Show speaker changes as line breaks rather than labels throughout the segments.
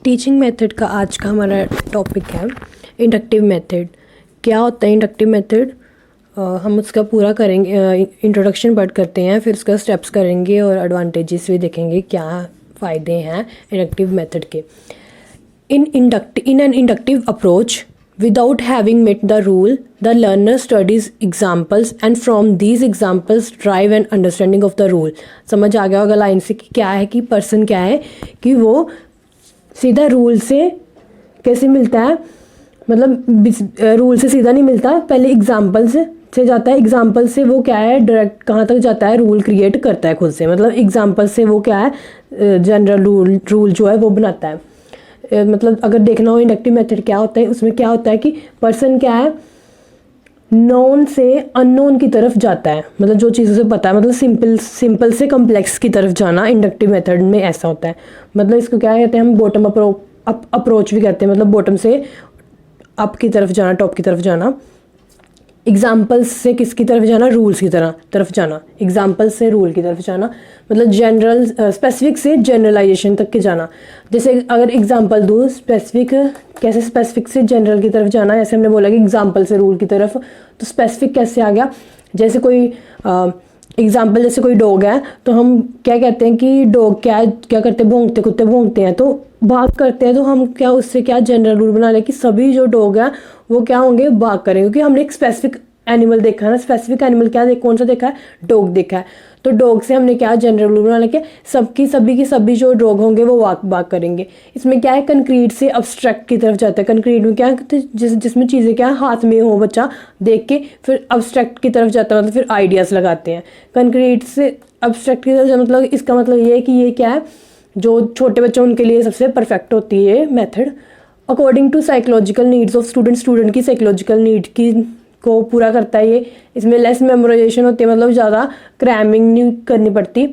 Teaching method का आज का हमारा टॉपिक है इंडक्टिव मेथड। क्या होता है इंडक्टिव मेथड? हम उसका पूरा करेंगे, इंट्रोडक्शन वर्ड करते हैं, फिर उसका स्टेप्स करेंगे और एडवांटेजेस भी देखेंगे क्या फ़ायदे हैं इंडक्टिव मेथड के। In an inductive approach without having met the rule, the learner studies examples and from these examples drive an understanding of the rule। समझ आ गया होगा लाइन से कि क्या है, कि पर्सन क्या है, कि वो सीधा रूल से कैसे मिलता है, मतलब रूल से सीधा नहीं मिलता, पहले एग्जाम्पल से जाता है। एग्जाम्पल से वो क्या है, डायरेक्ट कहाँ तक जाता है, रूल क्रिएट करता है खुद से। मतलब एग्जाम्पल से वो क्या है, जनरल रूल जो है वो बनाता है। मतलब अगर देखना हो इंडक्टिव मेथड क्या होता है, उसमें क्या होता है कि पर्सन क्या है, नोन से अननोन की तरफ जाता है। मतलब जो चीज़ों से पता है, मतलब सिंपल से कॉम्प्लेक्स की तरफ जाना इंडक्टिव मेथड में ऐसा होता है। मतलब इसको क्या कहते हैं, हम बॉटम अप्रोच भी कहते हैं, मतलब बॉटम से अप की तरफ जाना, टॉप की तरफ जाना। एग्जाम्पल्स से किसकी तरफ जाना, रूल्स की तरफ जाना। एग्जाम्पल से रूल की तरफ जाना, मतलब जनरल स्पेसिफिक से जनरलाइजेशन तक के जाना। जैसे अगर एग्जाम्पल दूँ स्पेसिफिक, कैसे स्पेसिफिक से जनरल की तरफ जाना, जैसे हमने बोला कि एग्जाम्पल से रूल की तरफ, तो स्पेसिफिक कैसे आ गया। जैसे कोई एग्जाम्पल, जैसे कोई डॉग है, तो हम क्या कहते हैं कि डॉग क्या करते हैं, भौंकते, कुत्ते भौंकते हैं तो भाग करते हैं। तो हम क्या उससे क्या जनरल रूल बना लें कि सभी जो डॉग हैं वो क्या होंगे, भाग करेंगे, क्योंकि हमने एक स्पेसिफिक एनिमल देखा है ना। स्पेसिफिक एनिमल क्या कौन सा देखा है, डॉग देखा है। तो डॉग से हमने क्या जनरल रूल बना लेके सभी जो डॉग होंगे वो भाग करेंगे। इसमें क्या है, कंक्रीट से अब्स्ट्रैक्ट की तरफ जाता है। कंक्रीट में क्या है, जिसमें चीज़ें क्या है हाथ में हो, बच्चा देख के फिर अब्स्ट्रैक्ट की तरफ जाता है, मतलब फिर आइडियाज़ लगाते हैं। कंक्रीट से अब्स्ट्रैक्ट की तरफ, मतलब इसका मतलब ये है कि ये क्या है, जो छोटे बच्चों उनके लिए सबसे परफेक्ट होती है method. According to psychological needs of student की साइकोलॉजिकल नीड की को पूरा करता है ये। इसमें लेस मेमोराइजेशन होती है, मतलब ज़्यादा क्रैमिंग नहीं करनी पड़ती।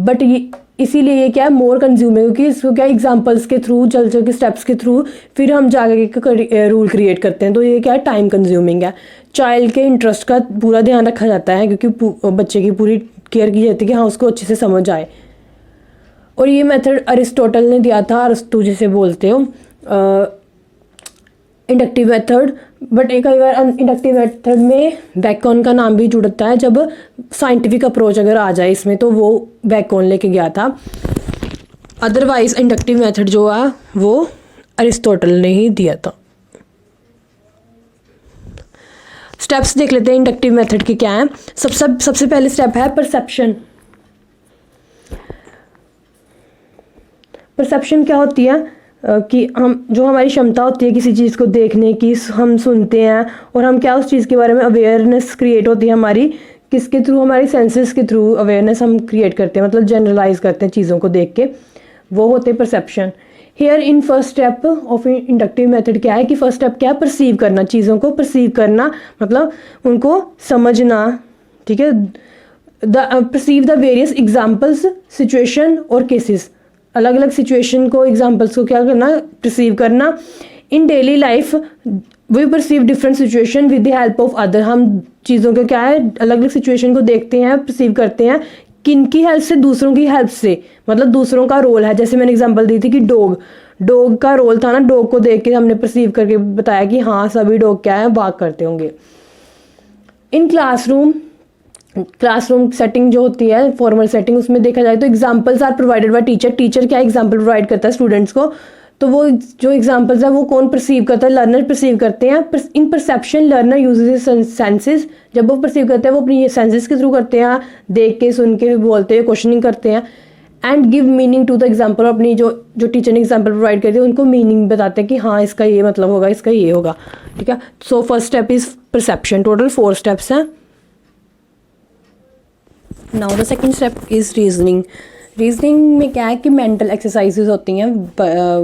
बट ये इसीलिए ये क्या है, मोर कंज्यूमिंग, क्योंकि इसको क्या एग्जांपल्स के थ्रू, चल के स्टेप्स के थ्रू फिर हम जाके रूल क्रिएट करते हैं। तो ये क्या है, टाइम कंज्यूमिंग है। चाइल्ड के इंटरेस्ट का पूरा ध्यान रखा जाता है, क्योंकि बच्चे की पूरी केयर की जाती है कि हाँ उसको अच्छे से समझ आए। और ये मेथड अरिस्टोटल ने दिया था, अरस्तु जिसे बोलते हो, इंडक्टिव मेथड। बट एक कई बार इंडक्टिव मेथड में बैकॉन का नाम भी जुड़ता है। जब साइंटिफिक अप्रोच अगर आ जाए इसमें, तो वो बैकॉन लेके गया था। अदरवाइज इंडक्टिव मेथड जो है वो अरिस्टोटल ने ही दिया था। स्टेप्स देख लेते हैं इंडक्टिव मेथड के क्या हैं। सबसे पहले स्टेप है परसेप्शन। परसेप्शन क्या होती है कि हम जो हमारी क्षमता होती है किसी चीज़ को देखने की, हम सुनते हैं और हम क्या उस चीज़ के बारे में अवेयरनेस क्रिएट होती है हमारी, किसके थ्रू, हमारी सेंसेस के थ्रू अवेयरनेस हम क्रिएट करते हैं, मतलब जनरलाइज करते हैं चीज़ों को देख के, वो होते हैं perception. Here in first step of inductive method क्या है कि फर्स्ट स्टेप क्या है, परसीव करना, चीज़ों को परसीव करना, मतलब उनको समझना। ठीक है, perceive the various examples, situation और केसेस, अलग अलग सिचुएशन को, एग्जाम्पल्स को क्या करना, परसीव करना। In daily life we perceive different situation with the help of other. हम चीज़ों के क्या है, अलग अलग सिचुएशन को देखते हैं, परसीव करते हैं, किनकी हेल्प से, दूसरों की हेल्प से, मतलब दूसरों का रोल है। जैसे मैंने एग्जांपल दी थी कि डॉग का रोल था ना, डॉग को देख के हमने परसीव करके बताया कि हाँ सभी डॉग क्या है, भाग करते होंगे। इन क्लासरूम सेटिंग जो होती है, फॉर्मल सेटिंग, उसमें देखा जाए तो examples are provided by teacher. Teacher क्या एग्जाम्पल प्रोवाइड करता है स्टूडेंट्स को, तो वो जो एग्जाम्पल्स है वो कौन परसीव करता है, लर्नर परसीव करते हैं। इन परसेप्शन लर्नर यूजेस सेंसेस। जब वो परसीव करते हैं वो अपनी सेंसेस के थ्रू करते हैं, देख के, सुन के, बोलते हैं, क्वेश्चनिंग करते हैं। And give meaning to the example. अपनी जो टीचर ने एग्जाम्पल प्रोवाइड करते हैं उनको मीनिंग बताते हैं कि हाँ इसका ये मतलब होगा, इसका ये होगा। ठीक है, so first step is perception. Total 4 steps हैं। Now the second step is reasoning. Reasoning में क्या है कि मेंटल एक्सरसाइजेज होती हैं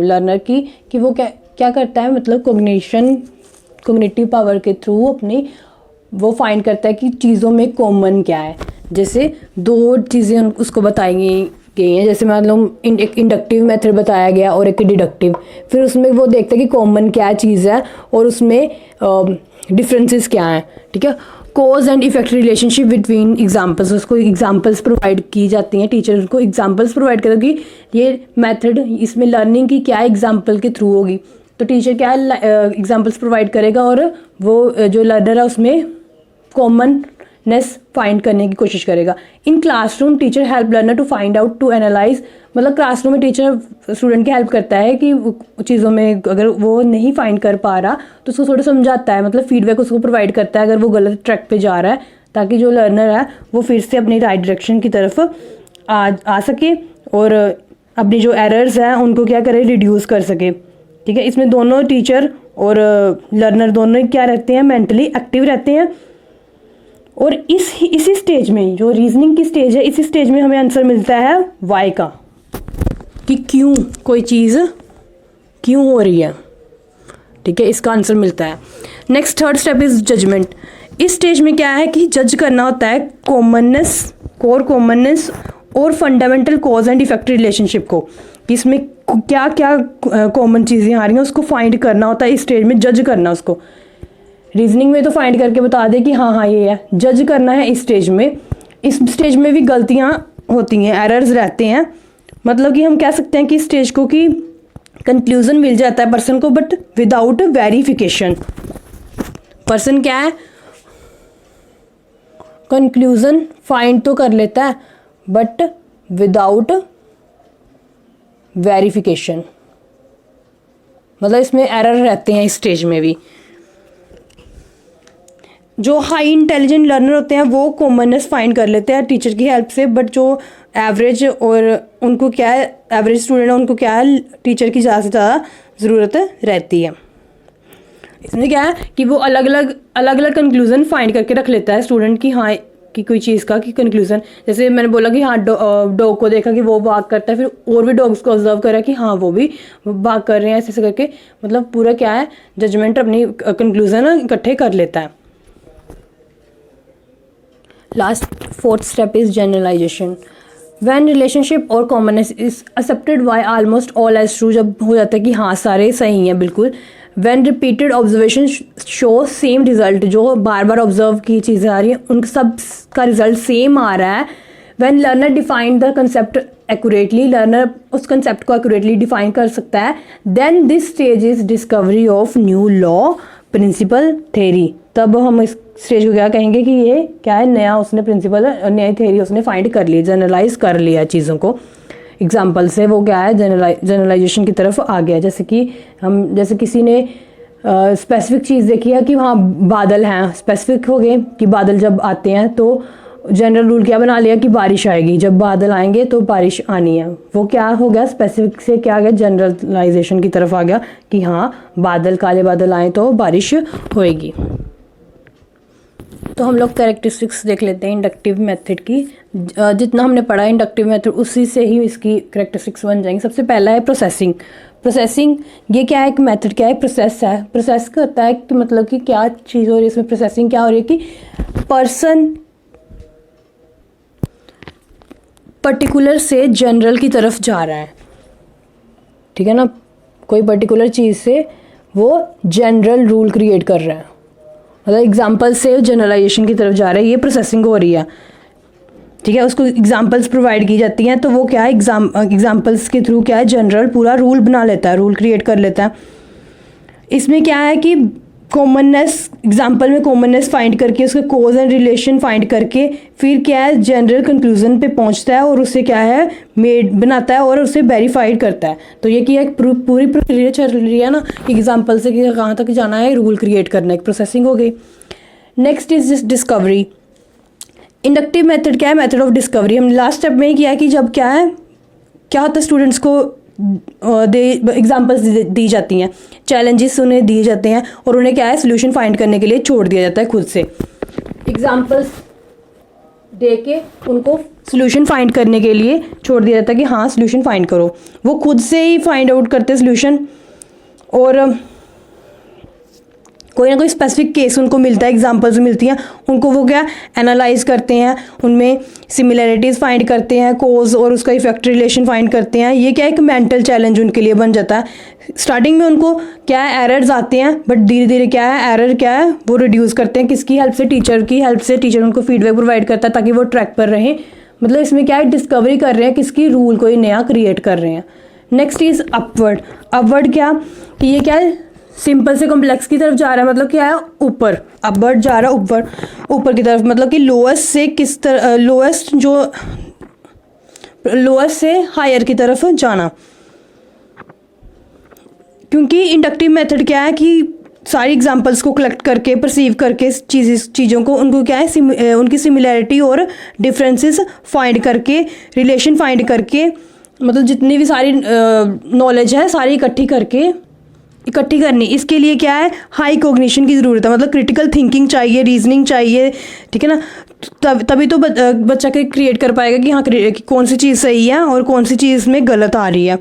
लर्नर की, कि वो क्या करता है, मतलब कोग्निटिव पावर के थ्रू अपनी वो फाइंड करता है कि चीज़ों में कॉमन क्या है। जैसे 2 चीज़ें उसको बताई गई हैं, जैसे मतलब एक इंडक्टिव मेथड बताया गया और एक डिडक्टिव। फिर उसमें वो देखता है कि कॉमन क्या चीज़ है और उसमें डिफरेंसेस क्या हैं। ठीक है, cause and effect relationship between examples, उसको एग्जाम्पल्स प्रोवाइड की जाती हैं, टीचर उनको एग्जाम्पल्स प्रोवाइड करेगी ये मेथड, इसमें लर्निंग की क्या एग्जाम्पल के थ्रू होगी, तो टीचर क्या एग्जाम्पल्स प्रोवाइड करेगा और वो जो लर्नर है उसमें कॉमननेस फाइंड करने की कोशिश करेगा। In classroom teacher help learner to find out to analyse, मतलब क्लासरूम में टीचर स्टूडेंट की हेल्प करता है कि चीज़ों में अगर वो नहीं फाइंड कर पा रहा तो उसको थोड़ा समझाता है, मतलब फीडबैक उसको प्रोवाइड करता है अगर वो गलत ट्रैक पे जा रहा है, ताकि जो लर्नर है वो फिर से अपनी राइट डायरेक्शन की तरफ आ सके और अपनी जो एरर्स हैं उनको क्या करे, रिड्यूस कर सके। ठीक है, इसमें दोनों टीचर और लर्नर दोनों क्या रहते हैं, मेंटली एक्टिव रहते हैं। और इसी स्टेज में, जो रीजनिंग की स्टेज है, इसी स्टेज में हमें आंसर मिलता है वाई का, कि क्यों कोई चीज़ क्यों हो रही है। ठीक है, इसका आंसर मिलता है। Next third step is judgement. इस स्टेज में क्या है कि जज करना होता है कॉमननेस, कोर कॉमननेस और fundamental cause and effect relationship को, कि इसमें क्या क्या कॉमन चीज़ें आ रही हैं उसको फाइंड करना होता है। इस स्टेज में जज करना, उसको रीजनिंग में तो फाइंड करके बता दे कि हाँ हाँ ये है, जज करना है इस स्टेज में। इस स्टेज में भी गलतियाँ होती हैं, एरर्स रहते हैं, मतलब कि हम कह सकते हैं कि इस स्टेज को कि कंक्लूजन मिल जाता है पर्सन को, बट विदाउट वेरिफिकेशन। पर्सन क्या है, कंक्लूजन फाइंड तो कर लेता है बट विदाउट वेरिफिकेशन, मतलब इसमें एरर रहते हैं इस स्टेज में भी। जो हाई इंटेलिजेंट लर्नर होते हैं वो कॉमननेस फाइंड कर लेते हैं टीचर की हेल्प से, बट जो एवरेज और उनको क्या है, एवरेज स्टूडेंट है, उनको क्या है, टीचर की ज़्यादा से ज़्यादा ज़रूरत रहती है। इसमें क्या है कि वो अलग अलग कंक्लूजन फाइंड करके रख लेता है स्टूडेंट की, हाँ कि कोई चीज़ का कि कंक्लूजन, जैसे मैंने बोला कि हाँ डॉग को देखा कि वो भाग करता है, फिर और भी डॉग्स को ऑब्जर्व करा कि हाँ वो भी भाग कर रहे हैं, ऐसे करके मतलब पूरा क्या है, जजमेंट अपनी कंक्लूजन इकट्ठे कर लेता है। Last fourth step is generalisation. When relationship और commonness is accepted by almost all as true, जब हो जाता है कि हाँ सारे सही हैं बिल्कुल। When repeated observation show same result, जो बार बार ऑब्जर्व की चीज़ें आ रही हैं उन सब का रिजल्ट सेम आ रहा है। When learner define the concept accurately, learner उस कंसेप्ट को एक्यूरेटली डिफाइन कर सकता है, then this stage is discovery of new law, principle, theory. तब हम इस स्टेज को क्या कहेंगे कि ये क्या है, नया उसने प्रिंसिपल, नई थेरी उसने फाइंड कर ली, जनरलाइज कर लिया चीज़ों को। एग्जाम्पल से वो क्या है, जनरलाइजेशन की तरफ आ गया। जैसे किसी ने स्पेसिफिक चीज़ देखी है कि वहाँ बादल हैं, स्पेसिफिक हो गए कि बादल जब आते हैं तो जनरल रूल क्या बना लिया कि बारिश आएगी, जब बादल आएंगे तो बारिश आनी है। वो क्या हो गया, स्पेसिफिक से क्या आ गया, जनरलाइजेशन की तरफ आ गया कि हाँ बादल, काले बादल आए तो बारिश होएगी। तो हम लोग कैरेक्टरिस्टिक्स देख लेते हैं इंडक्टिव मेथड की। जितना हमने पढ़ा इंडक्टिव मेथड उसी से ही इसकी कैरेक्टरिस्टिक्स बन जाएंगी। सबसे पहला है प्रोसेसिंग। प्रोसेसिंग ये क्या है, एक मेथड क्या है, प्रोसेस है। प्रोसेस करता है कि मतलब कि क्या चीज़ हो रही है, इसमें प्रोसेसिंग क्या हो रही है कि पर्सन पर्टिकुलर से जनरल की तरफ जा रहा है। ठीक है ना, कोई पर्टिकुलर चीज़ से वो जनरल रूल क्रिएट कर रहा है, मतलब एग्जाम्पल से जनरलाइजेशन की तरफ जा रहा है, ये प्रोसेसिंग हो रही है। ठीक है, उसको एग्जाम्पल्स प्रोवाइड की जाती हैं तो वो क्या है, एग्जाम्पल्स के थ्रू क्या है, जनरल पूरा रूल बना लेता है, रूल क्रिएट कर लेता है। इसमें क्या है कि कॉमननेस, एग्जाम्पल में कॉमननेस फाइंड करके उसके कोज एंड रिलेशन फाइंड करके फिर क्या है, जनरल कंक्लूजन पे पहुंचता है और उससे क्या है, मेड बनाता है और उसे वेरीफाइड करता है। तो ये क्या है, पूरी प्रक्रिया चल रही है ना, एग्जाम्पल से कहाँ तक जाना है, रूल क्रिएट करना, एक प्रोसेसिंग हो गई। Next is discovery. Inductive method क्या है, मेथड ऑफ डिस्कवरी। हमने लास्ट स्टेप में ही किया है कि जब क्या है, क्या होता है, स्टूडेंट्स को एग्जाम्पल्स दी जाती हैं, चैलेंजेस उन्हें दिए जाते हैं और उन्हें क्या है, सोल्यूशन फाइंड करने के लिए छोड़ दिया जाता है खुद से। एग्जाम्पल्स दे के उनको सोल्यूशन फाइंड करने के लिए छोड़ दिया जाता है कि हाँ सोल्यूशन फाइंड करो। वो खुद से ही फाइंड आउट करते हैं सोल्यूशन, और
कोई ना कोई स्पेसिफिक केस उनको मिलता है, एग्जांपल्स मिलती हैं, उनको वो क्या एनालाइज करते हैं, उनमें सिमिलैरिटीज़ फाइंड करते हैं, कोज और उसका इफेक्ट रिलेशन फाइंड करते हैं। ये क्या एक मेंटल चैलेंज उनके लिए बन जाता है। स्टार्टिंग में उनको क्या है एरर्स आते हैं, बट धीरे धीरे क्या है एरर क्या है वो रिड्यूस करते हैं। किसकी हेल्प से? टीचर की हेल्प से। टीचर उनको फीडबैक प्रोवाइड करता है ताकि वो ट्रैक पर रहें। मतलब इसमें क्या है डिस्कवरी कर रहे हैं, किसकी रूल कोई नया क्रिएट कर रहे हैं। Next is upward. अपवर्ड क्या कि ये क्या है सिंपल से कॉम्प्लेक्स की तरफ जा रहा है, मतलब क्या है ऊपर, अपवर्ड जा रहा है ऊपर, ऊपर की तरफ, मतलब कि लोएस्ट से किस तरह, लोएस्ट जो लोएस्ट से हायर की तरफ जाना। क्योंकि इंडक्टिव मेथड क्या है कि सारी एग्जांपल्स को कलेक्ट करके परसीव करके चीज़ों को उनको क्या है उनकी सिमिलैरिटी और डिफरेंसेस फाइंड करके, रिलेशन फाइंड करके, मतलब जितनी भी सारी नॉलेज है सारी इकट्ठी करनी। इसके लिए क्या है हाई कोग्निशन की ज़रूरत है, मतलब क्रिटिकल थिंकिंग चाहिए, रीजनिंग चाहिए, ठीक है ना। तभी तो बच्चा क्रिएट कर पाएगा कि हाँ कि कौन सी चीज़ सही है और कौन सी चीज़ में गलत आ रही है,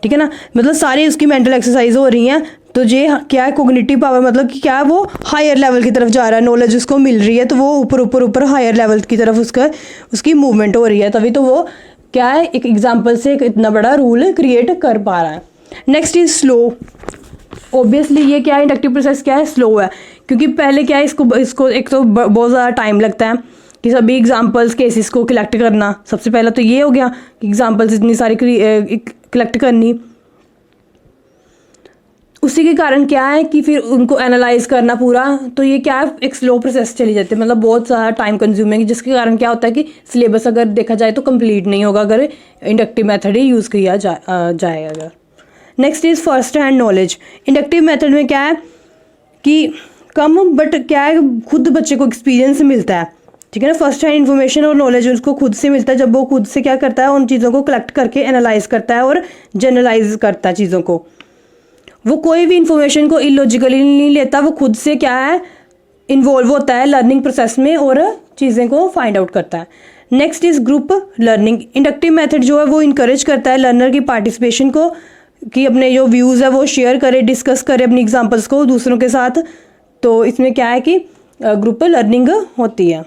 ठीक है ना। मतलब सारी उसकी मेंटल एक्सरसाइज हो रही हैं, तो ये क्या है कोग्निटिव पावर, मतलब कि क्या है वो हायर लेवल की तरफ जा रहा है, नॉलेज उसको मिल रही है, तो वो ऊपर हायर लेवल की तरफ उसकी मूवमेंट हो रही है, तभी तो वो क्या है एक एग्जाम्पल से एक इतना बड़ा रूल क्रिएट कर पा रहा है। Next is slow. ऑब्वियसली ये क्या है इंडक्टिव प्रोसेस क्या है स्लो है, क्योंकि पहले क्या है इसको एक तो बहुत ज़्यादा टाइम लगता है कि सभी एग्जांपल्स केसेस को कलेक्ट करना। सबसे पहला तो ये हो गया एग्जांपल्स इतनी सारी कलेक्ट करनी। उसी के कारण क्या है कि फिर उनको एनालाइज करना पूरा, तो ये क्या है एक स्लो प्रोसेस चली जाती है, मतलब बहुत ज़्यादा टाइम कंज्यूमिंग, जिसके कारण क्या होता है कि सिलेबस अगर देखा जाए तो कंप्लीट नहीं होगा अगर इंडक्टिव मेथड ही यूज़ किया जाए अगर। Next is first hand knowledge. Inductive method में क्या है कि कम बट क्या है खुद बच्चे को एक्सपीरियंस मिलता है, ठीक है ना। फर्स्ट हैंड इन्फॉर्मेशन और नॉलेज उसको खुद से मिलता है, जब वो खुद से क्या करता है उन चीज़ों को कलेक्ट करके एनालाइज करता है और जनरलाइज करता है चीज़ों को। वो कोई भी इंफॉर्मेशन को इलॉजिकली नहीं लेता, वो खुद से क्या है इन्वॉल्व होता है लर्निंग प्रोसेस में और चीज़ें को फाइंड आउट करता है। Next is group learning. Inductive method जो है वो इनकरेज करता है लर्नर की पार्टिसिपेशन को, कि अपने जो व्यूज़ है वो शेयर करे, डिस्कस करे अपनी एग्जांपल्स को दूसरों के साथ। तो इसमें क्या है कि ग्रुप लर्निंग होती है।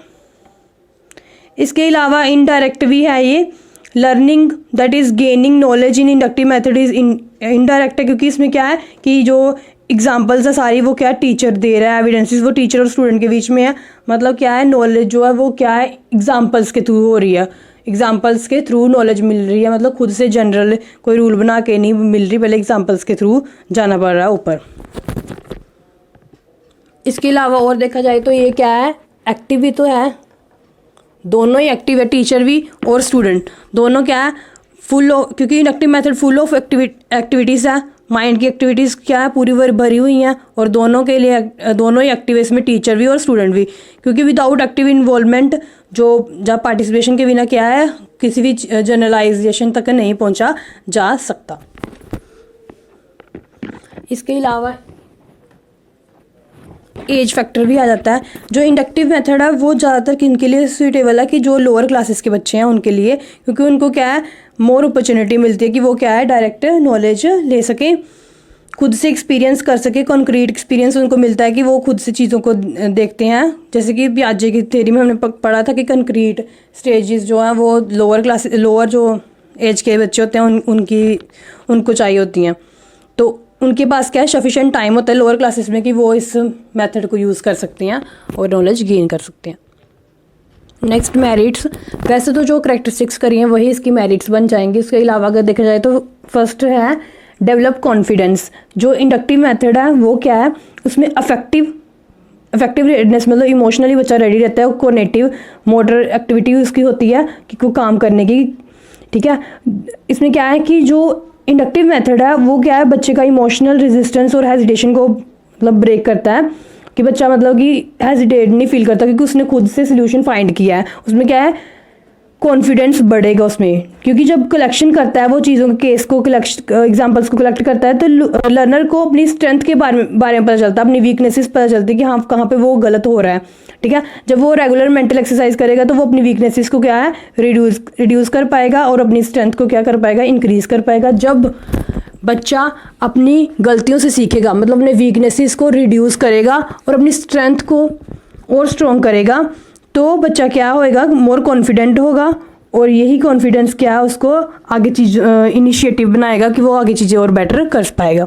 इसके अलावा इनडायरेक्ट भी है ये learning, that is gaining knowledge in inductive method is indirect है, क्योंकि इसमें क्या है कि जो एग्जांपल्स है सारी वो क्या टीचर दे रहा है, एविडेंसेस वो टीचर और स्टूडेंट के बीच में है। मतलब क्या है नॉलेज जो है वो क्या है एग्जांपल्स के थ्रू हो रही है, एग्जांपल्स के थ्रू नॉलेज मिल रही है, मतलब खुद से जनरल कोई रूल बना के नहीं मिल रही, पहले एग्जांपल्स के थ्रू जाना पड़ रहा है ऊपर। इसके अलावा और देखा जाए तो ये क्या है एक्टिव भी तो है, दोनों ही एक्टिव है, टीचर भी और स्टूडेंट दोनों क्या है फुल ऑफ, क्योंकि inductive method full of activities है, माइंड की एक्टिविटीज़ क्या है पूरी भरी हुई हैं, और दोनों के लिए दोनों ही एक्टिव है इसमें, टीचर भी और स्टूडेंट भी। क्योंकि विदाउट एक्टिव इन्वॉल्वमेंट जो जब पार्टिसिपेशन के बिना क्या है किसी भी जनरलाइजेशन तक नहीं पहुंचा जा सकता। इसके अलावा एज फैक्टर भी आ जाता है। जो इंडक्टिव मेथड है वो ज़्यादातर किन के लिए सूटेबल है कि जो लोअर क्लासेस के बच्चे हैं उनके लिए, क्योंकि उनको क्या है मोर अपॉर्चुनिटी मिलती है कि वो क्या है डायरेक्ट नॉलेज ले सकें, खुद से एक्सपीरियंस कर सके, कॉन्क्रीट एक्सपीरियंस उनको मिलता है कि वो खुद से चीज़ों को देखते हैं। जैसे कि पियाजे की थ्योरी में हमने पढ़ा था कि कॉन्क्रीट स्टेजेस जो हैं वो लोअर जो एज के बच्चे होते हैं उनको चाहिए होती हैं, तो उनके पास क्या है सफिशिएंट टाइम होता है लोअर क्लासेस में कि वो इस मेथड को यूज़ कर सकते हैं और नॉलेज गेन कर सकते हैं। Next merits. वैसे तो जो करेक्टरिस्टिक्स करी हैं वही इसकी मेरिट्स बन जाएंगी। इसके अलावा अगर देखा जाए तो फर्स्ट है डेवलप कॉन्फिडेंस। जो इंडक्टिव मेथड है वो क्या है उसमें अफेक्टिव रेडनेस, मतलब इमोशनली बच्चा रेडी रहता है। कोग्निटिव मोटर एक्टिविटी उसकी होती है कि कोई काम करने की, ठीक है। इसमें क्या है कि जो इंडक्टिव मेथड है वो क्या है बच्चे का इमोशनल रेजिस्टेंस और हेजिटेशन को मतलब ब्रेक करता है, कि बच्चा मतलब कि हेजिटेट नहीं फील करता क्योंकि उसने खुद से सोल्यूशन फाइंड किया है। उसमें क्या है कॉन्फिडेंस बढ़ेगा उसमें, क्योंकि जब कलेक्शन करता है वो चीज़ों के केस को एग्जांपल्स को कलेक्ट करता है तो लर्नर को अपनी स्ट्रेंथ के बारे में पता चलता है, अपनी वीकनेसेस पता चलती है कि हाँ कहाँ पे वो गलत हो रहा है, ठीक है। जब वो रेगुलर मेंटल एक्सरसाइज करेगा तो वो अपनी वीकनेसेस को क्या है रिड्यूस कर पाएगा और अपनी स्ट्रेंथ को क्या कर पाएगा इंक्रीज कर पाएगा। जब
बच्चा अपनी गलतियों से सीखेगा, मतलब अपने वीकनेसेस को रिड्यूस करेगा और अपनी स्ट्रेंथ को और स्ट्रॉन्ग करेगा। तो बच्चा क्या होएगा, मोर कॉन्फिडेंट होगा, और यही कॉन्फिडेंस क्या है उसको आगे चीज इनिशिएटिव बनाएगा कि वो आगे चीज़ें और बेटर कर पाएगा।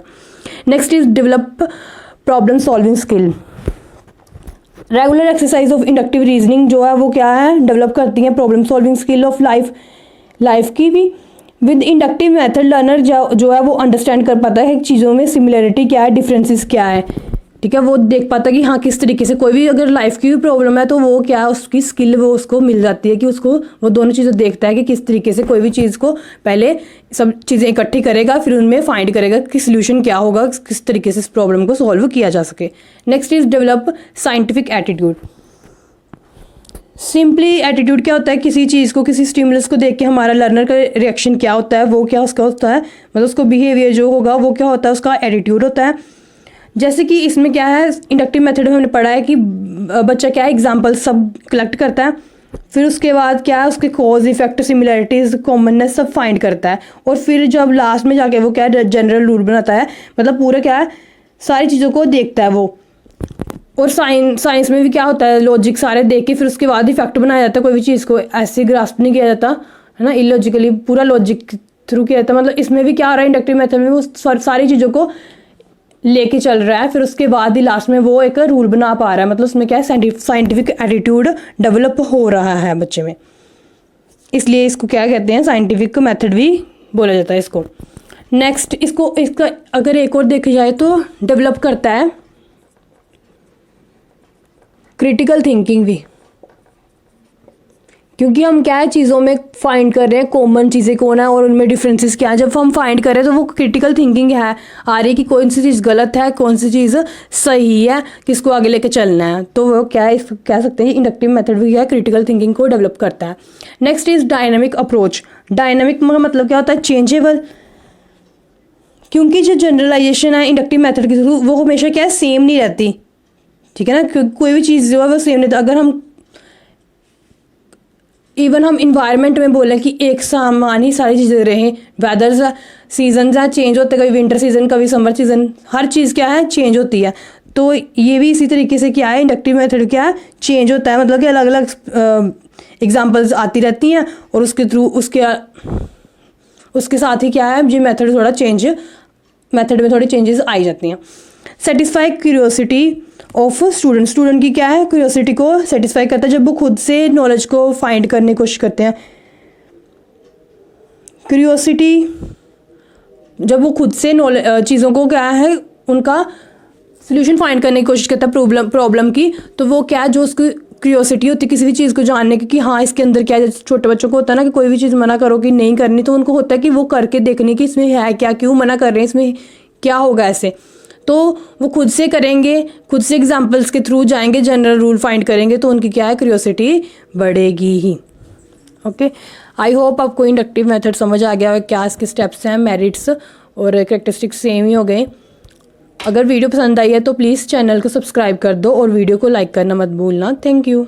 Next is develop problem solving skill. Regular exercise of inductive reasoning जो है वो क्या है, डेवलप करती हैं problem solving skill of life की भी। विद इंडक्टिव मेथड लर्नर जो है वो अंडरस्टैंड कर पाता है चीज़ों में सिमिलरिटी क्या है, डिफरेंसेस क्या है, ठीक है। वो देख पाता है कि हाँ किस तरीके से कोई भी अगर लाइफ की भी प्रॉब्लम है तो वो क्या है, उसकी स्किल वो उसको मिल जाती है कि उसको वो दोनों चीज़ें देखता है कि किस तरीके से कोई भी चीज़ को पहले सब चीज़ें इकट्ठी करेगा, फिर उनमें फाइंड करेगा कि सोल्यूशन क्या होगा, किस तरीके से इस प्रॉब्लम को सॉल्व किया जा सके। Next is develop scientific attitude. Simply attitude क्या होता है, किसी चीज़ को, किसी स्टिमुलस को देख के हमारा लर्नर का रिएक्शन क्या होता है, वो क्या उसका होता है, मतलब उसको बिहेवियर जो होगा वो क्या होता है, उसका एटीट्यूड होता है। जैसे कि इसमें क्या है, इंडक्टिव मेथड में हमने पढ़ा है कि बच्चा क्या है, एग्जाम्पल सब कलेक्ट करता है, फिर उसके बाद क्या है, उसके कॉज इफेक्ट सिमिलरिटीज़ कॉमननेस सब फाइंड करता है, और फिर जब लास्ट में जाके वो क्या है, जनरल रूल बनाता है, मतलब पूरा क्या है, सारी चीज़ों को देखता है वो। और साइंस में भी क्या होता है, लॉजिक सारे देख के फिर उसके बाद इफेक्ट बनाया जाता है। कोई भी चीज़ को ऐसे ग्रास्प नहीं किया जाता है ना, इलॉजिकली पूरा लॉजिक थ्रू किया जाता है। मतलब इसमें भी क्या हो रहा है, इंडक्टिव मेथड में वो सारी चीज़ों को लेके चल रहा है, फिर उसके बाद ही लास्ट में वो एक रूल बना पा रहा है। मतलब उसमें क्या है, साइंटिफिक एटीट्यूड डेवलप हो रहा है बच्चे में, इसलिए इसको क्या कहते हैं, साइंटिफिक मेथड भी बोला जाता है इसको। नेक्स्ट इसका अगर एक और देखा जाए तो डेवलप करता है क्रिटिकल थिंकिंग भी, क्योंकि हम क्या है चीज़ों में फाइंड कर रहे हैं कॉमन चीज़ें कौन है और उनमें डिफरेंसेस क्या है। जब हम फाइंड कर रहे हैं तो वो क्रिटिकल थिंकिंग है आ रही है कि कौन सी चीज़ गलत है, कौन सी चीज़ सही है, किसको आगे लेके चलना है। तो वो क्या है, इसको कह सकते हैं इंडक्टिव मेथड भी है, क्रिटिकल थिंकिंग को डेवलप करता है। Next is dynamic approach. Dynamic मतलब क्या होता है, चेंजेबल, क्योंकि जो जनरलाइजेशन है इंडक्टिव मेथड के थ्रू वो हमेशा क्या है, सेम नहीं रहती, ठीक है ना। कोई भी चीज़ जो है वो सेम नहीं रहती। अगर हम इवन हम इन्वायरमेंट में बोलें कि एक समान ही सारी चीज़ें रहें, वेदर्स सीजन है चेंज होते, कभी विंटर सीजन कभी समर सीजन, हर चीज़ क्या है चेंज होती है। तो ये भी इसी तरीके से क्या है, इंडक्टिव मेथड क्या है, चेंज होता है। मतलब कि अलग अलग एग्जांपल्स आती रहती हैं और उसके थ्रू उसके साथ ही क्या है, ये मेथड थोड़ा चेंज, मेथड में थोड़ी चेंजेस आई जाती हैं। सेटिस्फाई क्यूरियोसिटी ऑफ स्टूडेंट की क्या है, क्यूरियोसिटी को सेटिस्फाई करता है जब वो खुद से नॉलेज को फाइंड करने की कोशिश करते हैं। क्यूरियोसिटी जब वो खुद से चीज़ों को क्या है, उनका सोल्यूशन फाइंड करने की कोशिश करता है प्रॉब्लम की, तो वो क्या है, जो उसकी क्यूरियोसिटी होती है किसी भी चीज़ को जानने की कि हाँ इसके अंदर क्या है। छोटे बच्चों को होता है ना कि कोई भी चीज़ मना करो कि नहीं करनी, तो उनको होता है कि वो करके देखने की इसमें है क्या, क्यों मना कर रहे हैं, इसमें क्या होगा ऐसे। तो वो खुद से करेंगे, खुद से एग्जाम्पल्स के थ्रू जाएंगे, जनरल रूल फाइंड करेंगे, तो उनकी क्या है, क्यूरियोसिटी बढ़ेगी ही। ओके, आई होप आपको इंडक्टिव मेथड समझ आ गया, क्या इसके स्टेप्स हैं, मेरिट्स और कैरेक्टरिस्टिक्स सेम ही हो गए। अगर वीडियो पसंद आई है तो प्लीज़ चैनल को सब्सक्राइब कर दो और वीडियो को लाइक करना मत भूलना। Thank you.